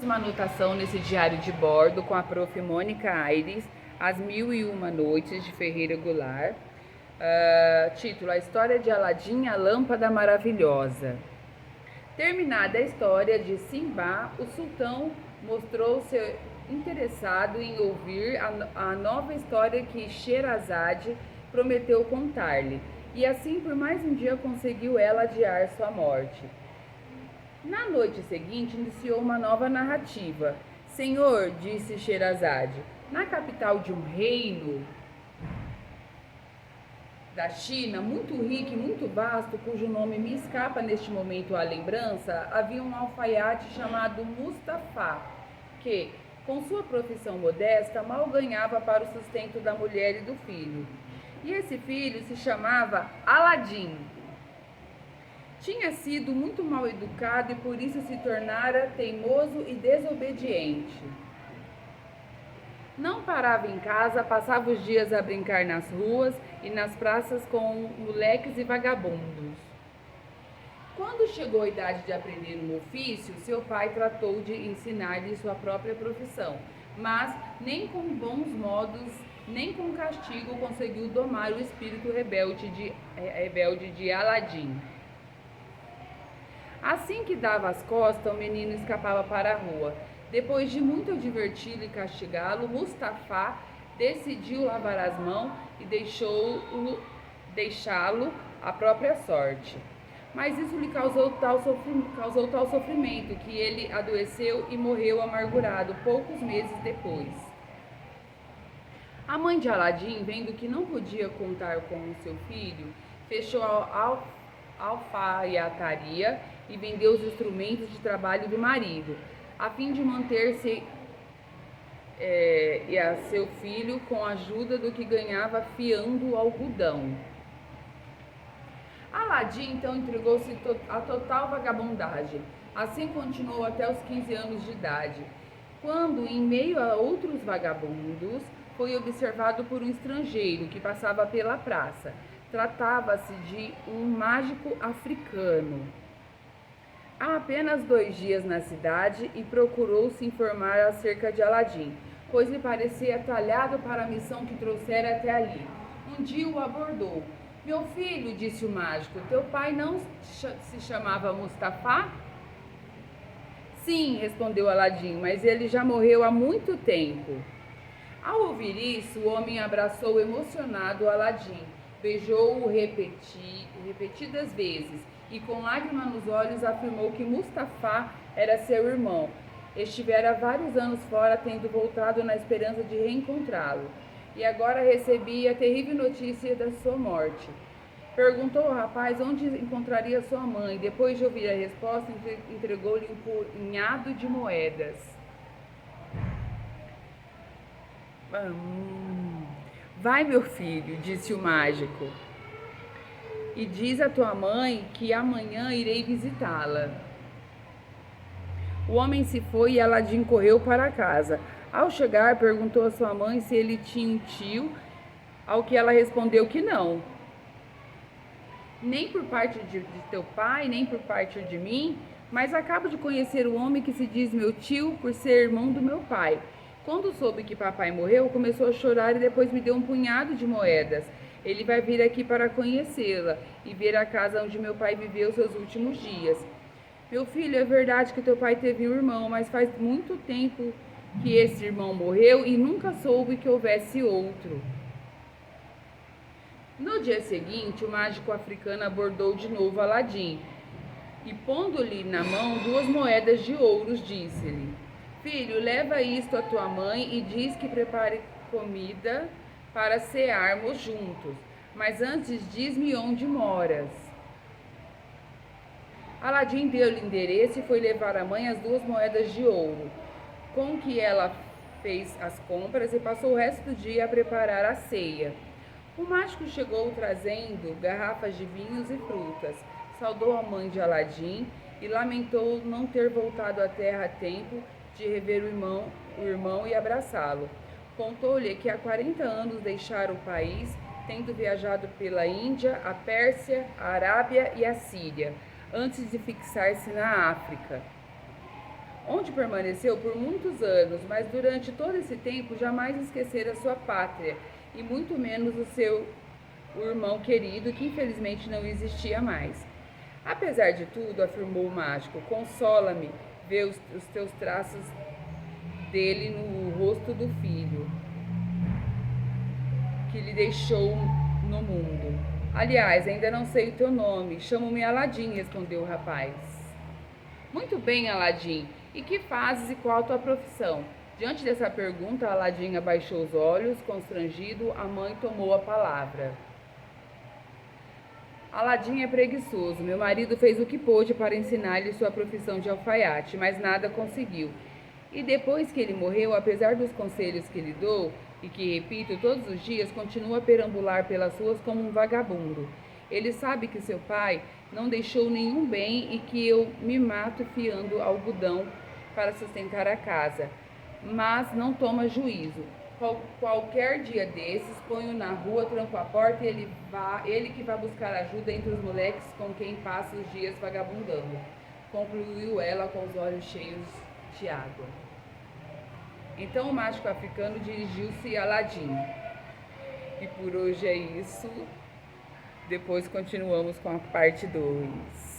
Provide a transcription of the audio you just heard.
Uma anotação nesse diário de bordo com a prof. Mônica Aires, As Mil e Uma Noites, de Ferreira Goulart. Título: A História de Aladim, a Lâmpada Maravilhosa. Terminada a história de Simbá, o sultão mostrou-se interessado em ouvir a nova história que Sherazade prometeu contar-lhe, e assim por mais um dia conseguiu ela adiar sua morte. Na noite seguinte, iniciou uma nova narrativa. Senhor, disse Sherazade, na capital de um reino da China, muito rico e muito vasto, cujo nome me escapa neste momento à lembrança, havia um alfaiate chamado Mustafá, que, com sua profissão modesta, mal ganhava para o sustento da mulher e do filho. E esse filho se chamava Aladim. Tinha sido muito mal educado e por isso se tornara teimoso e desobediente. Não parava em casa, passava os dias a brincar nas ruas e nas praças com moleques e vagabundos. Quando chegou a idade de aprender um ofício, seu pai tratou de ensinar-lhe sua própria profissão, mas nem com bons modos, nem com castigo conseguiu domar o espírito rebelde de Aladim. Assim que dava as costas, o menino escapava para a rua. Depois de muito adverti-lo e castigá-lo, Mustafá decidiu lavar as mãos e deixá-lo à própria sorte. Mas isso lhe causou tal sofrimento que ele adoeceu e morreu amargurado poucos meses depois. A mãe de Aladim, vendo que não podia contar com o seu filho, fechou a alfaiataria e vendeu os instrumentos de trabalho do marido, a fim de manter-se e a seu filho com a ajuda do que ganhava fiando o algodão. Aladim então entregou-se à total vagabundagem. Assim continuou até os 15 anos de idade, quando, em meio a outros vagabundos, foi observado por um estrangeiro que passava pela praça. Tratava-se de um mágico africano. Há apenas 2 dias na cidade e procurou se informar acerca de Aladim, pois lhe parecia talhado para a missão que trouxera até ali. Um dia o abordou. Meu filho, disse o mágico, teu pai não se chamava Mustafá? Sim, respondeu Aladim, mas ele já morreu há muito tempo. Ao ouvir isso, o homem abraçou emocionado Aladim, beijou-o repetidas vezes e com lágrimas nos olhos afirmou que Mustafá era seu irmão. Estivera vários anos fora, tendo voltado na esperança de reencontrá-lo, e agora recebia a terrível notícia da sua morte. Perguntou ao rapaz onde encontraria sua mãe. Depois de ouvir a resposta, entregou-lhe um punhado de moedas. Vai, meu filho, disse o mágico, e diz a tua mãe que amanhã irei visitá-la. O homem se foi e Aladim correu para casa. Ao chegar, perguntou a sua mãe se ele tinha um tio, ao que ela respondeu que não. Nem por parte de teu pai, nem por parte de mim, mas acabo de conhecer o homem que se diz meu tio por ser irmão do meu pai. Quando soube que papai morreu, começou a chorar e depois me deu um punhado de moedas. Ele vai vir aqui para conhecê-la e ver a casa onde meu pai viveu seus últimos dias. Meu filho, é verdade que teu pai teve um irmão, mas faz muito tempo que esse irmão morreu e nunca soube que houvesse outro. No dia seguinte, o mágico africano abordou de novo Aladim e, pondo-lhe na mão 2 moedas de ouro, disse-lhe: Filho, leva isto à tua mãe e diz que prepare comida para cearmos juntos, mas antes diz-me onde moras. Aladim deu-lhe o endereço e foi levar à mãe as 2 moedas de ouro, com que ela fez as compras e passou o resto do dia a preparar a ceia. O mágico chegou trazendo garrafas de vinhos e frutas, saudou a mãe de Aladim e lamentou não ter voltado à terra a tempo de rever o irmão e abraçá-lo. Contou-lhe que há 40 anos deixara o país, tendo viajado pela Índia, a Pérsia, a Arábia e a Síria, antes de fixar-se na África, onde permaneceu por muitos anos, mas durante todo esse tempo jamais esquecera sua pátria, e muito menos o irmão querido, que infelizmente não existia mais. Apesar de tudo, afirmou o mágico, consola-me ver os teus traços dele no rosto do filho que lhe deixou no mundo. Aliás, ainda não sei o teu nome. Chamo-me Aladim, respondeu o rapaz. Muito bem, Aladim. E que fazes e qual a tua profissão? Diante dessa pergunta, Aladim abaixou os olhos, constrangido. A mãe tomou a palavra. Aladim é preguiçoso. Meu marido fez o que pôde para ensinar-lhe sua profissão de alfaiate, mas nada conseguiu. E depois que ele morreu, apesar dos conselhos que lhe dou, e que repito todos os dias, continua a perambular pelas ruas como um vagabundo. Ele sabe que seu pai não deixou nenhum bem e que eu me mato fiando algodão para sustentar a casa, mas não toma juízo. Qualquer dia desses, ponho na rua, tranco a porta e ele que vai buscar ajuda entre os moleques com quem passa os dias vagabundando. Concluiu ela com os olhos cheios de água. Então o mágico africano dirigiu-se a Aladim. E por hoje é isso. Depois continuamos com a parte 2.